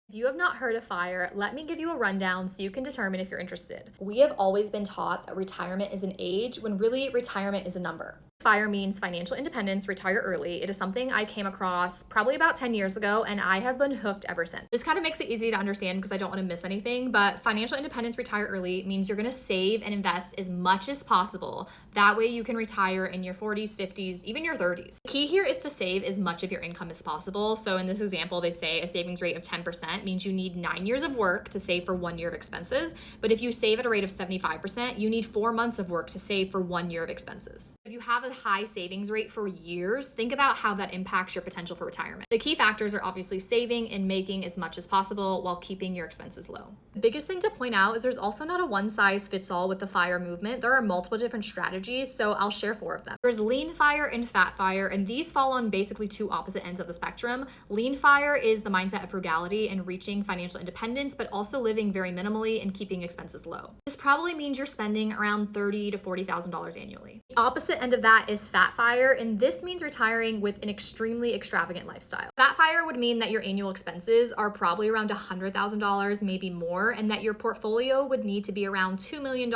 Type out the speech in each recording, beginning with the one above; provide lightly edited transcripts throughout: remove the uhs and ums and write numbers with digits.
If you have not heard of FIRE, let me give you a rundown so you can determine if you're interested. We have always been taught that retirement is an age when really retirement is a number. FIRE means financial independence, retire early. It is something I came across probably about 10 years ago, and I have been hooked ever since. This kind of makes it easy to understand because I don't want to miss anything, but financial independence, retire early means you're going to save and invest as much as possible. That way you can retire in your 40s, 50s, even your 30s. The key here is to save as much of your income as possible. So in this example, they say a savings rate of 10% means you need 9 years of work to save for 1 year of expenses. But if you save at a rate of 75%, you need 4 months of work to save for 1 year of expenses. If you have a high savings rate for years, think about how that impacts your potential for retirement. The key factors are obviously saving and making as much as possible while keeping your expenses low. The biggest thing to point out is there's also not a one size fits all with the FIRE movement. There are multiple different strategies, so I'll share 4 of them. There's lean FIRE and fat FIRE, and these fall on basically 2 opposite ends of the spectrum. Lean FIRE is the mindset of frugality and reaching financial independence, but also living very minimally and keeping expenses low. This probably means you're spending around $30,000 to $40,000 annually. The opposite end of that is fat FIRE, and this means retiring with an extremely extravagant lifestyle. Fat FIRE would mean that your annual expenses are probably around $100,000, maybe more, and that your portfolio would need to be around $2 million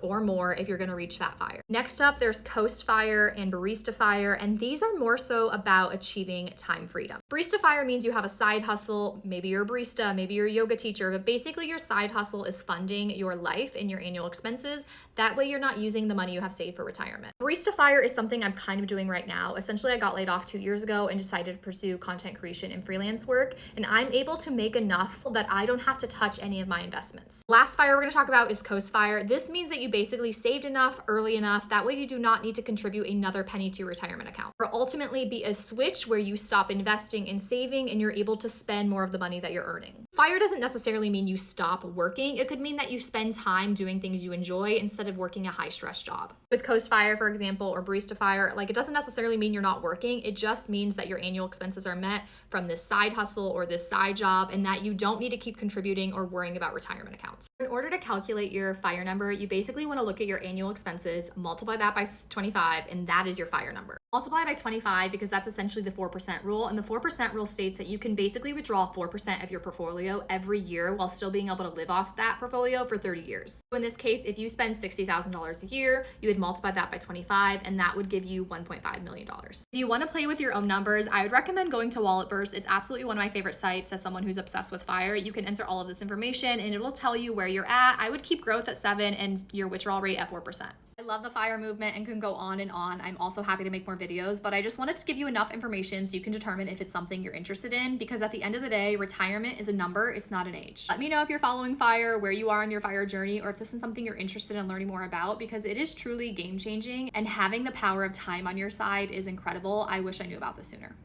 or more if you're going to reach fat FIRE. Next up, there's Coast FIRE and Barista FIRE, and these are more so about achieving time freedom. Barista FIRE means you have a side hustle. Maybe you're a barista, maybe you're a yoga teacher, but basically your side hustle is funding your life and your annual expenses. That way you're not using the money you have saved for retirement. Barista FIRE is something I'm kind of doing right now. Essentially, I got laid off 2 years ago and decided to pursue content creation and freelance work, and I'm able to make enough that I don't have to touch any of my investments. Last FIRE we're going to talk about is Coast FIRE. This means that you basically saved enough early enough. That way you do not need to contribute another penny to your retirement account. Or ultimately be a switch where you stop investing and saving and you're able to spend more of the money that you're earning. FIRE doesn't necessarily mean you stop working. It could mean that you spend time doing things you enjoy instead of working a high stress job. With Coast FIRE, for example, or Barista FIRE, it doesn't necessarily mean you're not working. It just means that your annual expenses are met from this side hustle or this side job, and that you don't need to keep contributing or worrying about retirement accounts. In order to calculate your FIRE number, you basically want to look at your annual expenses, multiply that by 25, and that is your FIRE number. Multiply by 25 because that's essentially the 4% rule, and the 4% rule states that you can basically withdraw 4% of your portfolio every year while still being able to live off that portfolio for 30 years. So in this case, if you spend $60,000 a year, you would multiply that by 25, and that would give you $1.5 million. If you want to play with your own numbers, I would recommend going to Walletburst. It's absolutely one of my favorite sites. As someone who's obsessed with FIRE, you can enter all of this information and it'll tell you where you're at. I would keep growth at 7 and your withdrawal rate at 4%. I love the FIRE movement and can go on and on. I'm also happy to make more videos, but I just wanted to give you enough information so you can determine if it's something you're interested in, because at the end of the day, retirement is a number, it's not an age. Let me know if you're following FIRE, where you are on your FIRE journey, or if this is something you're interested in learning more about, because it is truly game changing, and having the power of time on your side is incredible. I wish I knew about this sooner.